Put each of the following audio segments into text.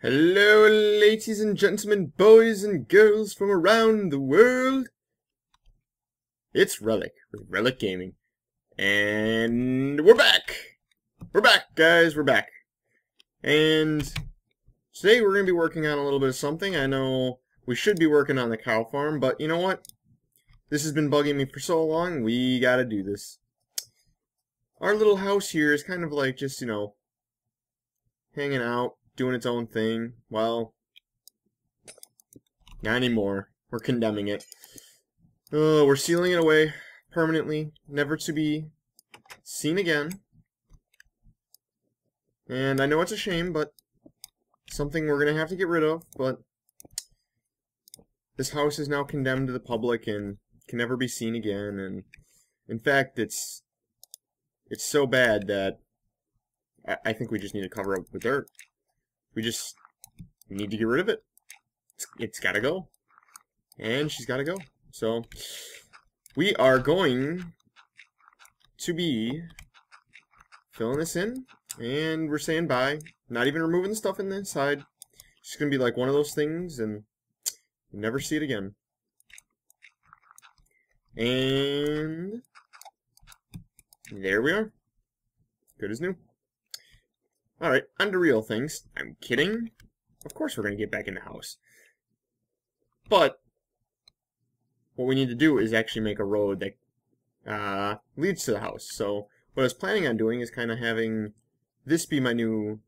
Hello, ladies and gentlemen, boys and girls from around the world. It's Relic with Relic Gaming, and we're back. We're back, guys. We're back. And today we're going to be working on a little bit of something. I know we should be working on the cow farm, but you know what? This has been bugging me for so long. We got to do this. Our little house here is kind of like just, hanging out, doing its own thing. Well, not anymore. We're condemning it. Oh, we're sealing it away permanently, never to be seen again. And I know it's a shame, but something we're going to have to get rid of. But this house is now condemned to the public and can never be seen again. And in fact, it's so bad that I think we just need to cover up with dirt. We need to get rid of it. It's gotta go. And she's gotta go. So, we are going to be filling this in. And we're saying bye. Not even removing the stuff in the inside. It's just gonna be like one of those things and you never see it again. And there we are. Good as new. Alright, on to real things. I'm kidding. Of course we're going to get back in the house. But what we need to do is actually make a road that leads to the house. So what I was planning on doing is kind of having this be my new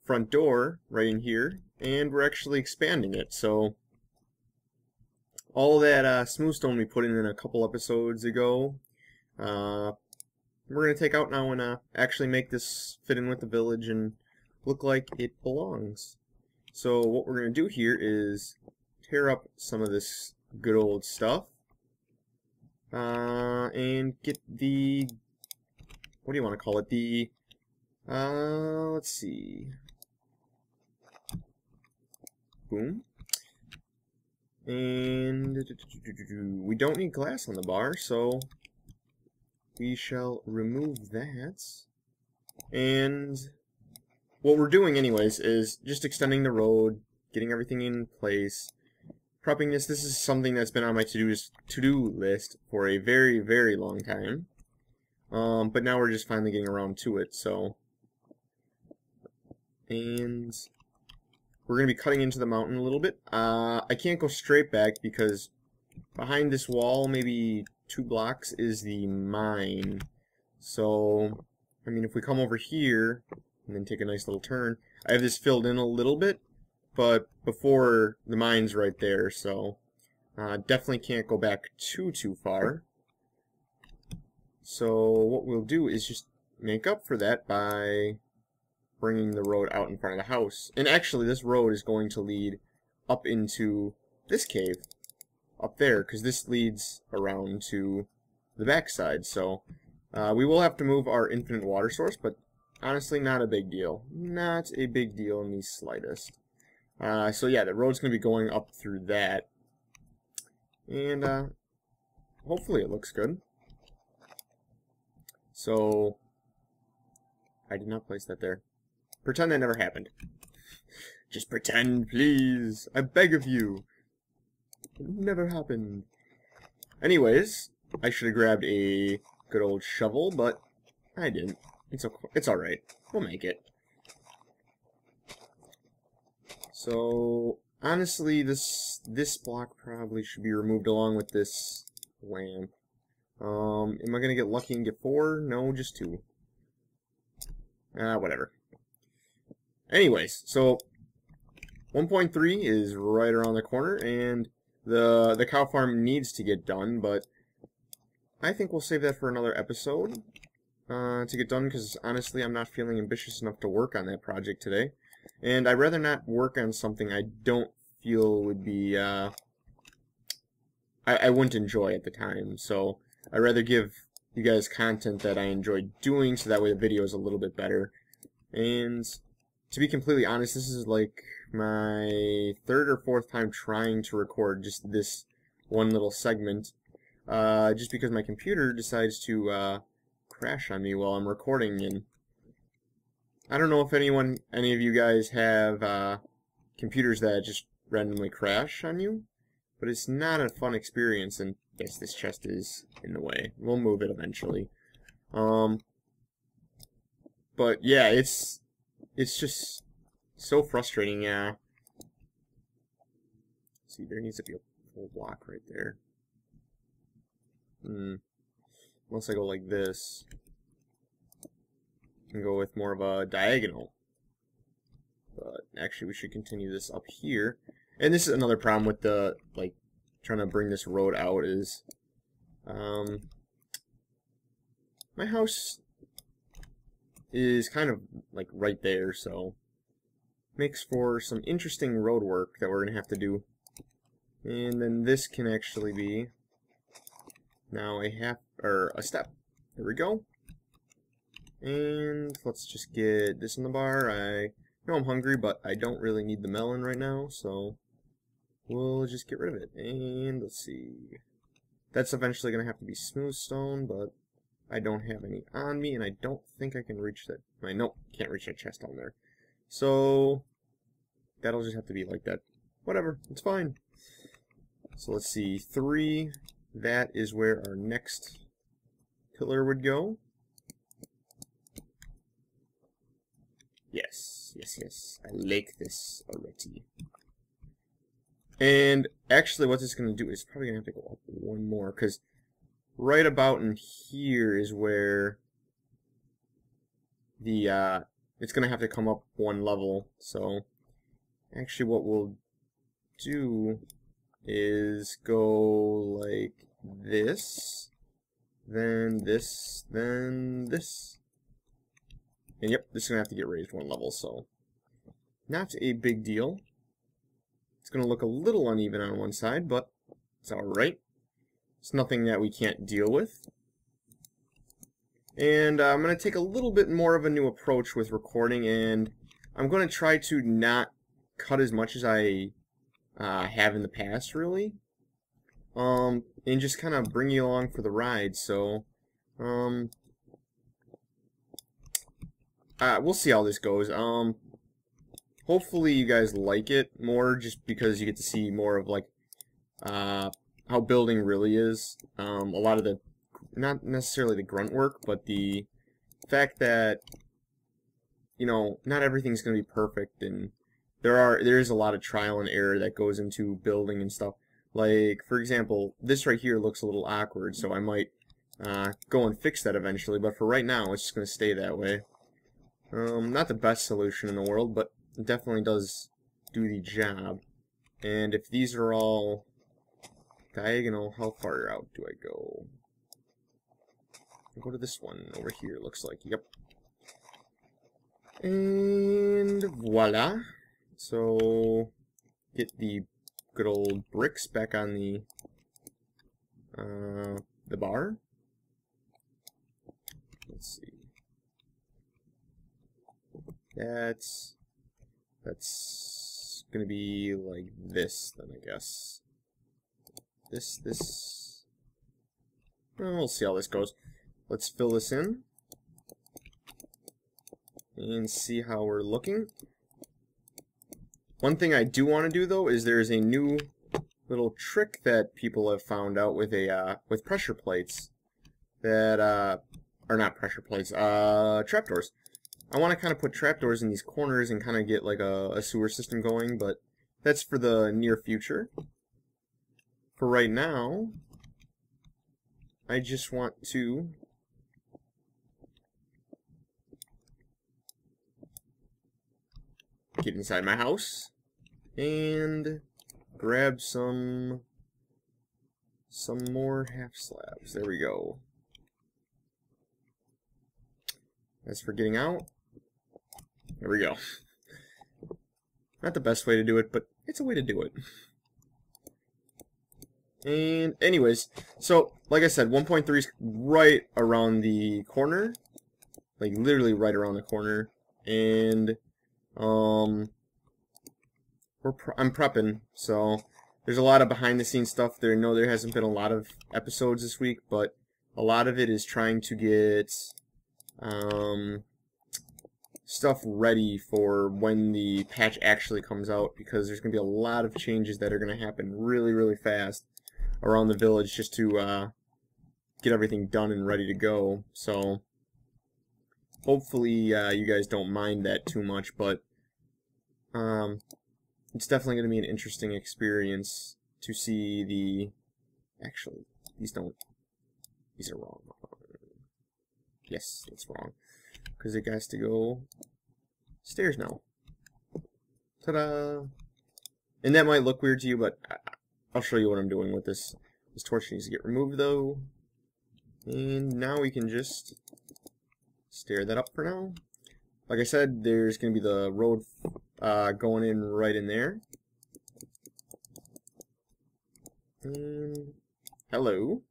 front door right in here. And we're actually expanding it. So all that smooth stone we put in a couple episodes ago, we're going to take out now and actually make this fit in with the village and look like it belongs. So what we're going to do here is tear up some of this good old stuff and get the, what do you want to call it, the, let's see, boom. And we don't need glass on the bar, so we shall remove that. And what we're doing anyways is just extending the road, getting everything in place, prepping this. This is something that's been on my to-do list for a very, very long time. But now we're just finally getting around to it, so. And we're going to be cutting into the mountain a little bit. I can't go straight back because behind this wall, maybe 2 blocks, is the mine. So, I mean, if we come over here and then take a nice little turn, I have this filled in a little bit, but before the mine's right there, so definitely can't go back too far. So what we'll do is just make up for that by bringing the road out in front of the house. And actually, this road is going to lead up into this cave up there, because this leads around to the backside. So we will have to move our infinite water source, but honestly, not a big deal. Not a big deal in the slightest. So yeah, the road's going to be going up through that. And hopefully it looks good. So I did not place that there. Pretend that never happened. Just pretend, please. I beg of you. It never happened. Anyways, I should have grabbed a good old shovel, but I didn't. It's alright. We'll make it. So, honestly, this block probably should be removed along with this lamp. Am I going to get lucky and get 4? No, just 2. Whatever. Anyways, so 1.3 is right around the corner, and the cow farm needs to get done, but I think we'll save that for another episode to get done, because honestly I'm not feeling ambitious enough to work on that project today. And I'd rather not work on something I don't feel would be, I wouldn't enjoy at the time. So I'd rather give you guys content that I enjoy doing, so that way the video is a little bit better. And to be completely honest, this is like my 3rd or 4th time trying to record just this one little segment, just because my computer decides to crash on me while I'm recording. And I don't know if any of you guys have computers that just randomly crash on you, but it's not a fun experience. And yes, this chest is in the way. We'll move it eventually. But yeah, it's just so frustrating. Yeah. See, there needs to be a full block right there. Unless I go like this and go with more of a diagonal. But actually, we should continue this up here. And this is another problem with the, like, trying to bring this road out is, my house is kind of, like, right there, so makes for some interesting road work that we're going to have to do. And then this can actually be now a step. There we go. And let's just get this in the bar. I know I'm hungry, but I don't really need the melon right now, so we'll just get rid of it. And let's see. That's eventually going to have to be smooth stone, but I don't have any on me, and I don't think I can reach that. Nope, can't reach that chest down there. So that'll just have to be like that. Whatever, it's fine. So let's see, 3. That is where our next pillar would go. Yes, yes, yes. I like this already. And actually what this is going to do is probably going to have to go up one more, because right about in here is where the, it's going to have to come up one level. So actually what we'll do is go like this, then this, then this. And yep, this is going to have to get raised one level, so not a big deal. It's going to look a little uneven on one side, but it's alright. It's nothing that we can't deal with. And I'm going to take a little bit more of a new approach with recording, and I'm going to try to not cut as much as I have in the past, really. And just kind of bring you along for the ride, so we'll see how this goes. Hopefully you guys like it more, just because you get to see more of, like, how building really is. A lot of the, not necessarily the grunt work, but the fact that, you know, not everything's going to be perfect, and there is a lot of trial and error that goes into building and stuff. Like, for example, this right here looks a little awkward, so I might go and fix that eventually, but for right now, it's just going to stay that way. Not the best solution in the world, but it definitely does do the job. And if these are all diagonal, how far out do I go? I'll go to this one over here, looks like. Yep. And voila. So, get the good old bricks back on the bar. Let's see. That's gonna be like this, then, I guess. This. Well, we'll see how this goes. Let's fill this in and see how we're looking. One thing I do want to do, though, is there's a new little trick that people have found out with with pressure plates that are not pressure plates, trapdoors. I want to kind of put trapdoors in these corners and kind of get like a sewer system going, but that's for the near future. For right now, I just want to get inside my house and grab some more half slabs. There we go. As for getting out, there we go. Not the best way to do it, but it's a way to do it. And anyways, so like I said, 1.3 is right around the corner, like literally right around the corner, and I'm prepping, so there's a lot of behind the scenes stuff there. No, there hasn't been a lot of episodes this week, but a lot of it is trying to get stuff ready for when the patch actually comes out, because there's going to be a lot of changes that are going to happen really, really fast around the village just to get everything done and ready to go. So hopefully you guys don't mind that too much, but it's definitely going to be an interesting experience to see the... Actually, these are wrong. Yes, that's wrong. Because it has to go stairs now. Ta-da! And that might look weird to you, but I'll show you what I'm doing with this. This torch needs to get removed, though. And now we can just stair that up for now. Like I said, there's going to be the road going in right in there. And hello,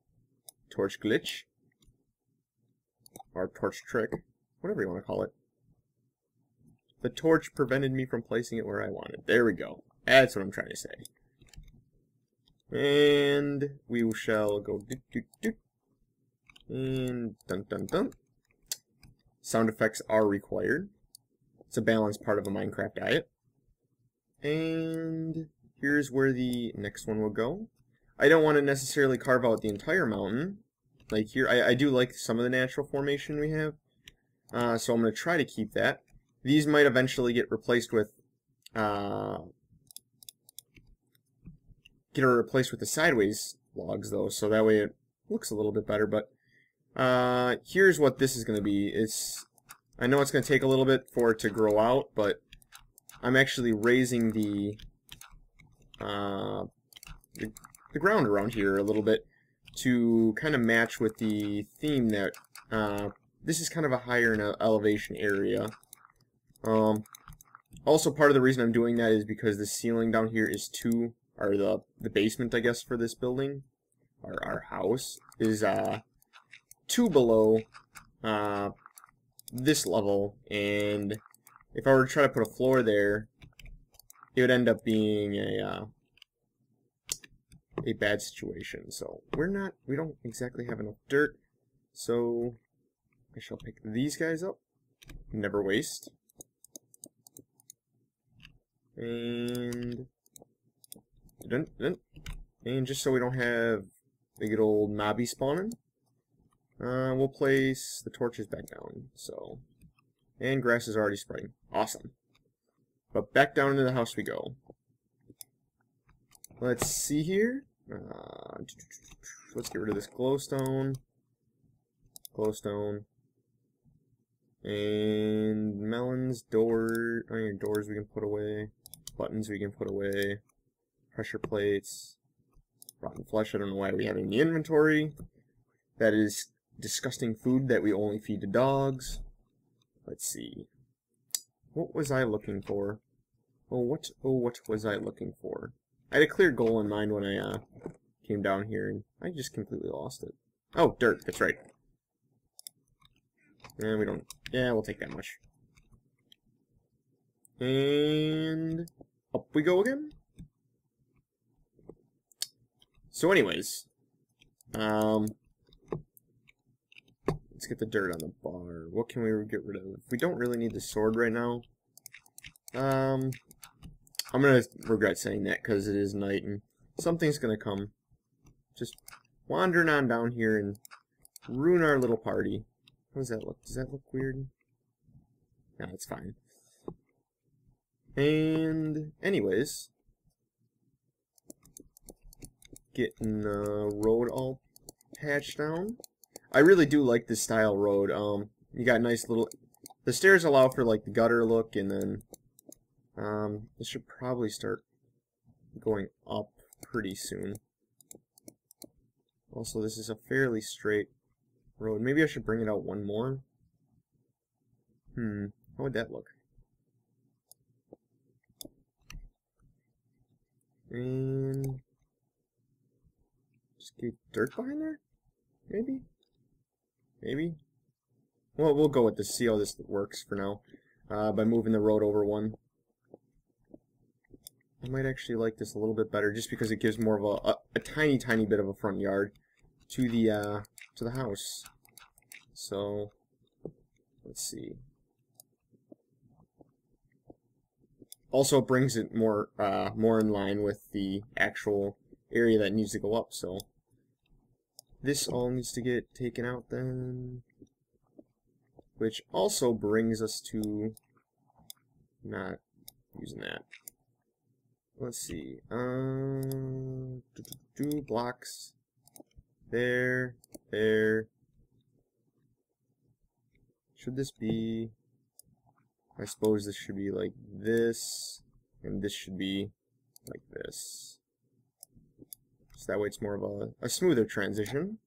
torch glitch. Or torch trick. Whatever you want to call it. The torch prevented me from placing it where I wanted. There we go. That's what I'm trying to say. And we shall go doot doot doot. And dun dun dun. Sound effects are required. It's a balanced part of a Minecraft diet. And here's where the next one will go. I don't want to necessarily carve out the entire mountain. Like here, I do like some of the natural formation we have. So I'm going to try to keep that. These might eventually get replaced with the sideways logs, though, so that way it looks a little bit better. But here's what this is going to be. I know it's going to take a little bit for it to grow out, but I'm actually raising the ground around here a little bit to kind of match with the theme that this is kind of a higher in elevation area. Also, part of the reason I'm doing that is because the ceiling down here is or the basement, I guess, for this building, our house, is too below this level, and if I were to try to put a floor there, it would end up being a bad situation. So we don't exactly have enough dirt, so I shall pick these guys up. Never waste. And just so we don't have a good old mobby spawning, we'll place the torches back down. So, and grass is already spreading. Awesome. But back down into the house we go. Let's see here. Let's get rid of this glowstone. And melons, iron doors we can put away. Buttons we can put away. Pressure plates. Rotten flesh, I don't know why we have it in the inventory. That is disgusting food that we only feed to dogs. Let's see. What was I looking for? What was I looking for? I had a clear goal in mind when I came down here, and I just completely lost it. Oh, dirt, that's right. And we don't... Yeah, we'll take that much. And up we go again. So anyways, let's get the dirt on the bar. What can we get rid of? We don't really need the sword right now. I'm gonna regret saying that because it is night and something's gonna come. Just wandering on down here and ruin our little party. How does that look? Does that look weird? No, it's fine. And anyways, getting the road all patched down. I really do like this style road. You got nice little... The stairs allow for like the gutter look, and then this should probably start going up pretty soon. Also, this is a fairly straight road. Maybe I should bring it out one more. How would that look? And just get dirt behind there? Maybe? Maybe? Well, we'll go with this, see how this works for now. By moving the road over one. I might actually like this a little bit better, just because it gives more of a tiny, tiny bit of a front yard to the house. So, let's see. also brings it more more in line with the actual area that needs to go up. So this all needs to get taken out then, which also brings us to not using that. Let's see. Blocks there, there. Should this be? I suppose this should be like this, and this should be like this. So that way it's more of a smoother transition.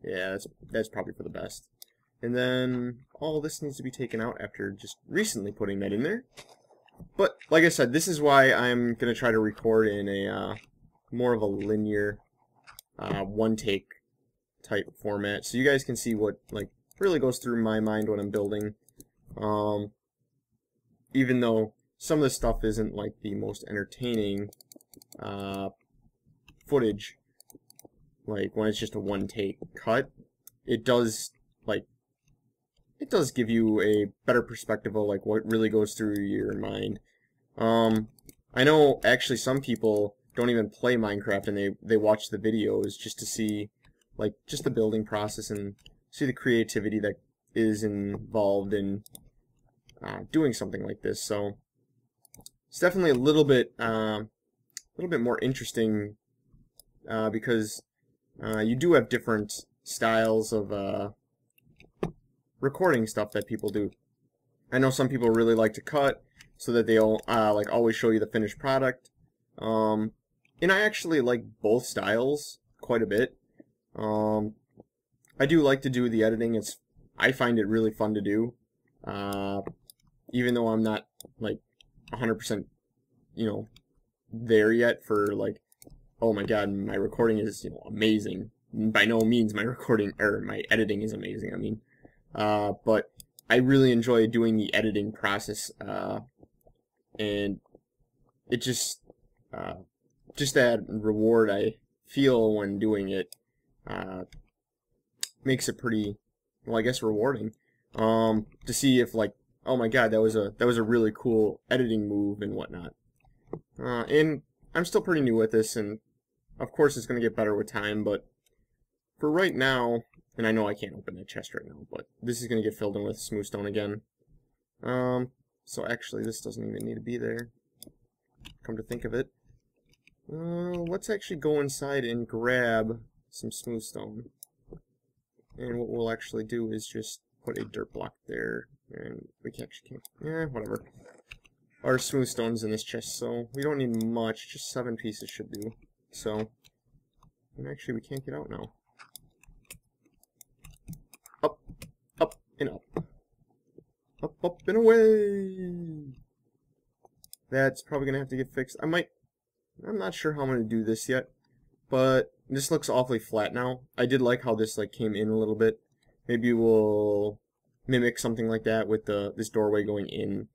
Yeah, that's probably for the best. And then all this needs to be taken out after just recently putting that in there. But like I said, this is why I'm gonna try to record in a more of a linear, one take type format, so you guys can see what like really goes through my mind when I'm building. Even though some of the stuff isn't like the most entertaining footage, like when it's just a one take cut, it does give you a better perspective of like what really goes through your mind. I know actually some people don't even play Minecraft and they watch the videos just to see like just the building process and see the creativity that is involved in doing something like this. So it's definitely a little bit more interesting because you do have different styles of recording stuff that people do. I know some people really like to cut so that they'll like always show you the finished product. And I actually like both styles quite a bit. I do like to do the editing. I find it really fun to do. Even though I'm not like 100%, you know, there yet for like, oh my god, my recording is, you know, amazing. By no means my recording or my editing is amazing. I mean, but I really enjoy doing the editing process, and it just that reward I feel when doing it makes it pretty, well, I guess rewarding. To see if like, oh my god, that was a really cool editing move and whatnot. And I'm still pretty new at this, and of course it's gonna get better with time, but for right now, and I know I can't open that chest right now, but this is gonna get filled in with smooth stone again. So actually this doesn't even need to be there, come to think of it. Let's actually go inside and grab some smooth stone. And what we'll actually do is just put a dirt block there, and we can't, whatever. Our smooth stone's in this chest, so we don't need much, just 7 pieces should do. So, and actually we can't get out now. Up, up, and up. Up, up, and away! That's probably gonna have to get fixed. I'm not sure how I'm gonna do this yet, but this looks awfully flat now. I did like how this like came in a little bit. Maybe we'll mimic something like that with this doorway going in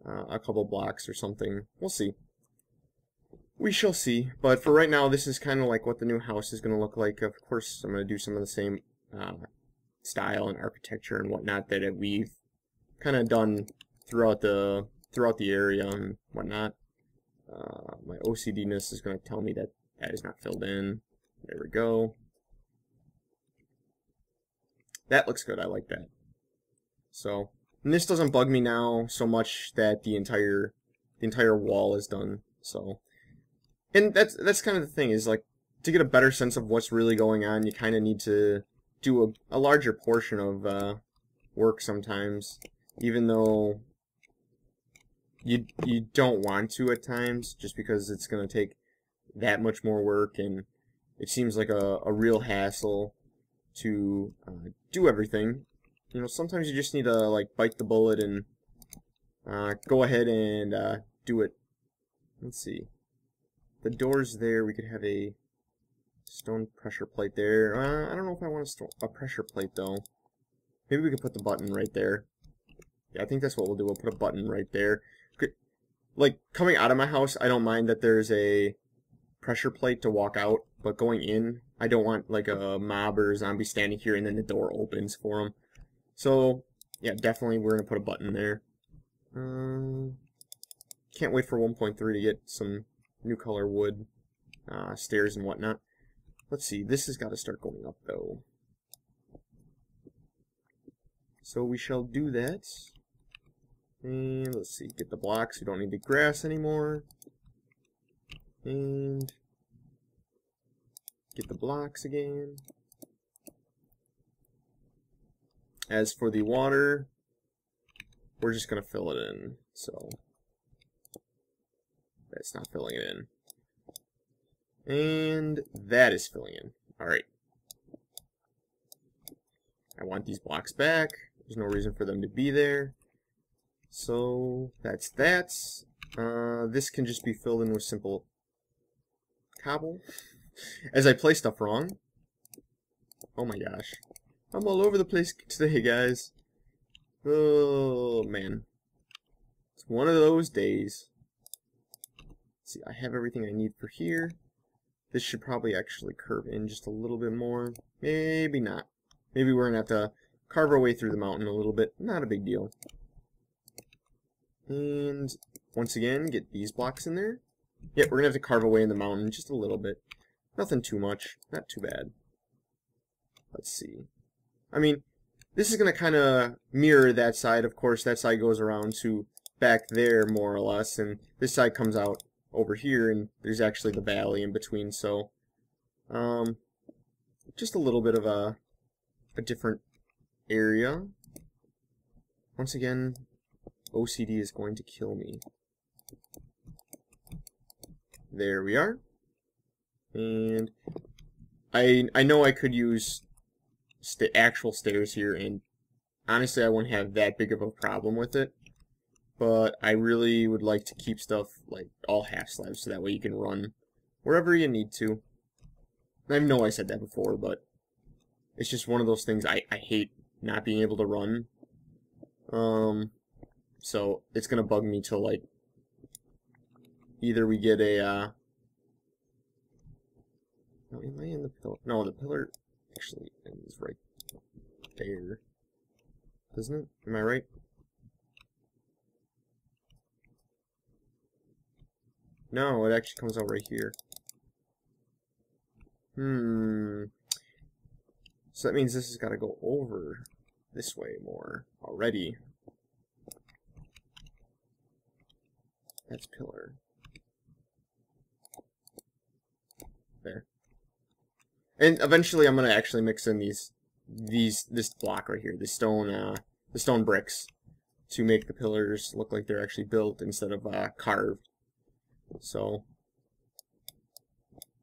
a couple blocks or something. We'll see. We shall see. But for right now, this is kind of like what the new house is going to look like. Of course, I'm going to do some of the same style and architecture and whatnot that we've kind of done throughout the area and whatnot. My OCD-ness is going to tell me that that is not filled in. There we go. That looks good. I like that. So, and this doesn't bug me now so much that the entire wall is done. So, and that's kind of the thing, is like to get a better sense of what's really going on, you kind of need to do a larger portion of work sometimes, even though you don't want to at times, just because it's going to take that much more work, and it seems like a real hassle to do everything. You know, sometimes you just need to like bite the bullet and go ahead and do it. Let's see. The door's there. We could have a stone pressure plate there. I don't know if I want a pressure plate though. Maybe we could put the button right there. Yeah, I think that's what we'll do. We'll put a button right there. Like coming out of my house, I don't mind that there's a pressure plate to walk out, but going in, I don't want like a mob or zombie standing here and then the door opens for them. So yeah, definitely we're gonna put a button there. can't wait for 1.3 to get some new color wood, stairs and whatnot. Let's see, this has got to start going up though. So we shall do that. And let's see, get the blocks. We don't need the grass anymore. And get the blocks again. As for the water, we're just going to fill it in. So that's not filling it in. And that is filling in. Alright. I want these blocks back. There's no reason for them to be there. So that's that. This can just be filled in with simple cobble. As I play stuff wrong. Oh my gosh. I'm all over the place today, guys. Oh man. It's one of those days. Let's see, I have everything I need for here. This should probably actually curve in just a little bit more. Maybe not. Maybe we're going to have to carve our way through the mountain a little bit. Not a big deal. And once again, get these blocks in there. Yep, we're going to have to carve away in the mountain just a little bit. Nothing too much. Not too bad. Let's see. I mean, this is going to kind of mirror that side. Of course, that side goes around to back there, more or less. And this side comes out over here, and there's actually the valley in between. So, just a little bit of a different area. Once again, OCD is going to kill me. There we are. And I know I could use actual stairs here, and honestly I wouldn't have that big of a problem with it. But I really would like to keep stuff like all half slabs, so that way you can run wherever you need to. I know I said that before, but it's just one of those things I hate not being able to run. So it's gonna bug me till like either we get a no, am I in the pillar? No, the pillar actually ends right there. Doesn't it? Am I right? No, it actually comes out right here. So that means this has got to go over this way more already. That's pillar. There. And eventually I'm going to actually mix in this block right here, the stone bricks, to make the pillars look like they're actually built instead of carved. So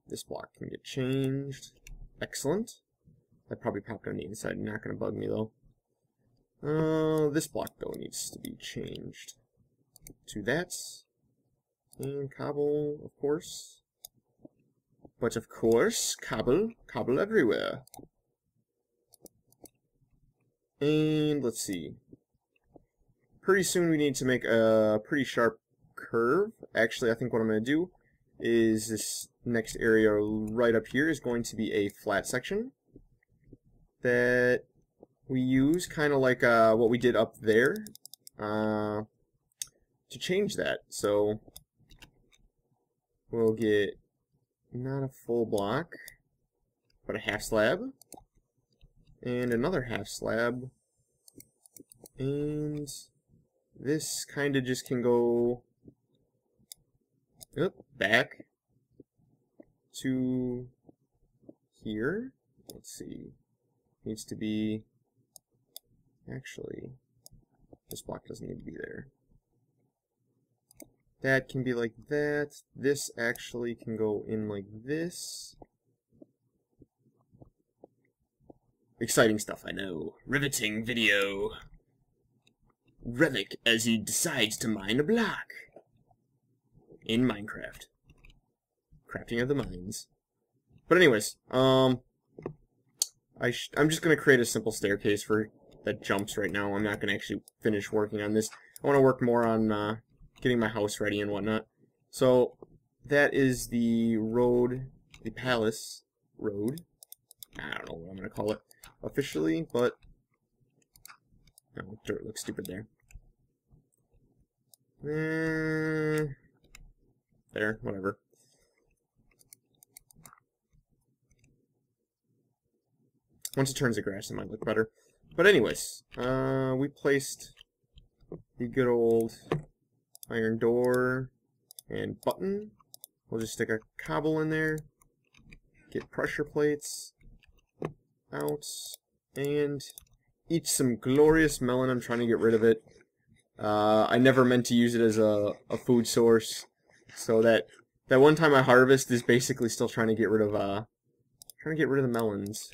this block can get changed. Excellent. That probably popped on the inside, not going to bug me though. This block though needs to be changed to that. And cobble, of course. But of course, cobble everywhere. And let's see. Pretty soon we need to make a pretty sharp curve. Actually, I think what I'm going to do is this next area right up here is going to be a flat section that we use, kind of like what we did up there, to change that. So we'll get not a full block, but a half slab, and another half slab, and this kind of just can go back to here. Let's see. Needs to be, actually, this block doesn't need to be there. That can be like that. This actually can go in like this. Exciting stuff, I know. Riveting video. Relic as he decides to mine a block. In Minecraft. Crafting of the mines. But anyways, I'm just going to create a simple staircase that jumps right now. I'm not going to actually finish working on this. I want to work more on getting my house ready and whatnot. So that is the road, the palace road. I don't know what I'm going to call it officially, but no, dirt looks stupid there. There, whatever. Once it turns to grass, it might look better. But anyways, we placed the good old iron door and button. We'll just stick a cobble in there, get pressure plates out, and eat some glorious melon. I'm trying to get rid of it. I never meant to use it as a food source, so that one time I harvest is basically still trying to get rid of the melons.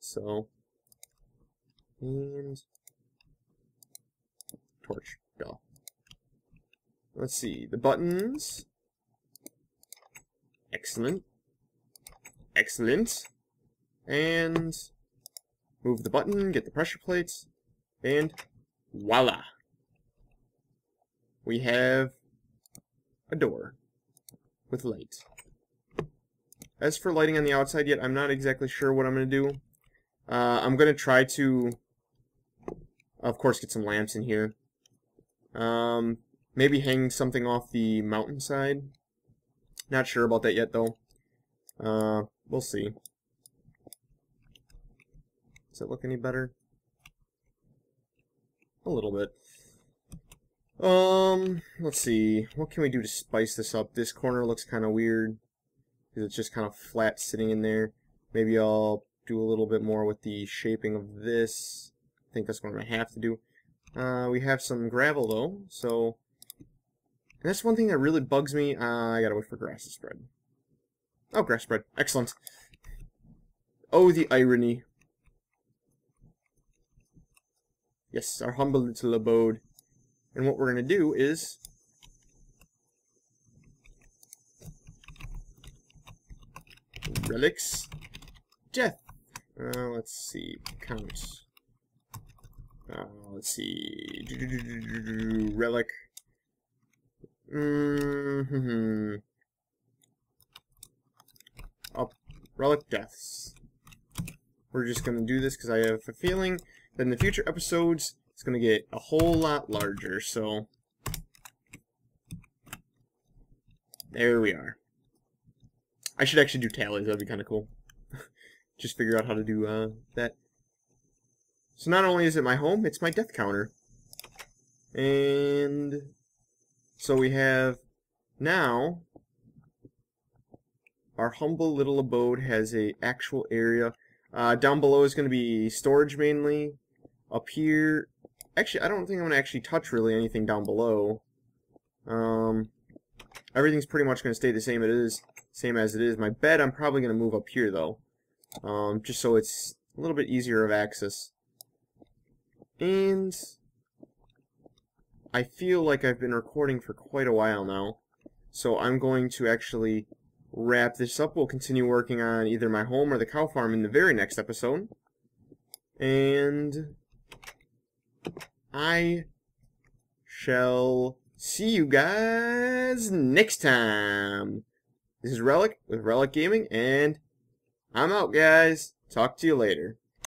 So, and torch, go. Let's see, the buttons. Excellent. Excellent. And move the button, get the pressure plates, and voila. We have a door with light. As for lighting on the outside yet, I'm not exactly sure what I'm going to do. I'm going to try to, of course, get some lamps in here. Maybe hang something off the mountainside. Not sure about that yet, though. We'll see. Does it look any better? A little bit. Let's see. What can we do to spice this up? This corner looks kind of weird, because it's just kind of flat sitting in there. Maybe I'll do a little bit more with the shaping of this. I think that's what I'm going to have to do. We have some gravel, though, so... And that's one thing that really bugs me. I gotta wait for grass to spread. Oh, grass spread. Excellent. Oh, the irony. Yes, our humble little abode. And what we're going to do is... RelleK's death. Let's see. Count. Let's see. Relic. Oh, relic deaths. We're just going to do this because I have a feeling that in the future episodes it's going to get a whole lot larger, so there we are. I should actually do tallies, that'd be kind of cool. Just figure out how to do that. So not only is it my home, it's my death counter. And so we have now our humble little abode has a actual area. Down below is going to be storage mainly. Up here, actually, I don't think I'm going to actually touch really anything down below. Everything's pretty much going to stay the same as it is. My bed I'm probably going to move up here though, just so it's a little bit easier of access. And I feel like I've been recording for quite a while now, so I'm going to actually wrap this up. We'll continue working on either my home or the cow farm in the very next episode. And I shall see you guys next time. This is RelleK with RelleK Gaming, and I'm out, guys. Talk to you later.